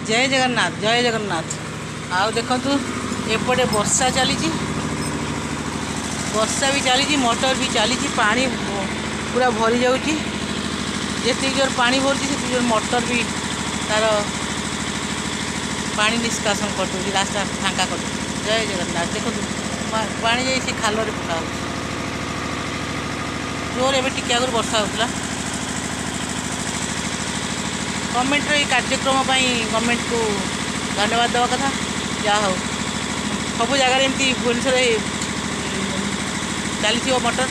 जय जगन्नाथ जय जगन्नाथ। आओ देखु एपटे वर्षा चली वर्षा भी चली मोटर भी चली पानी पूरा भरी जाऊँगी जिते जोर पानी भरती से जोर मोटर भी तार पानी निष्कासन कर दूसरी रास्ता फांका कर जय जगन्नाथ। देखो पानी जाई से खाल पका जोर एवं टिके आगे वर्षा होता गवर्नमेंट ये कार्यक्रम गवर्नमेंट को धन्यवाद देवा कथा जहाँ हो सब जगह एमती भुवनेश्वर चली मोटर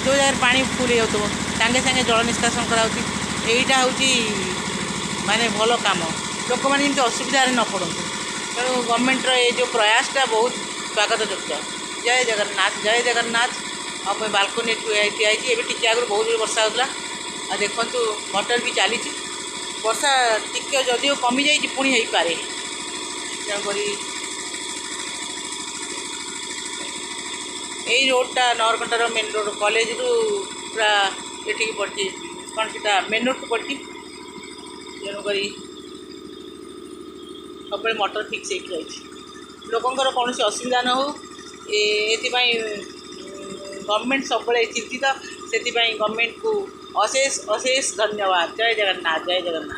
जो जगह पानी फुल हो सांगे सांगे जल निष्कासन कराऊँगी यहीटा हूँ माने भल काम लोक मैंने जमी असुविधा न पड़ू तेणु गवर्नमेंटर ये जो प्रयासटा बहुत स्वागत योग्य। जय जगन्नाथ जय जगन्नाथ। आ मैं बालकोनी ठिया टी आगे बहुत जोर वर्षा होता आ देखु मोटर भी चली वर्षा टिके जदिव कमी जाइए पुणी हो पारे तेणुक यही रोडटा नरकंटार मेन रोड कॉलेज रू पूरा ये पड़ी कौन सीटा मेन रोड को पड़ी तेणुक सब मोटर ठीक से रही लोकंर कौन असुविधा न हो ये गवर्नमेंट सब चिंतित से गवर्नमेंट को अशेष अशेष धन्यवाद। जय जगन्नाथ जय जगन्नाथ।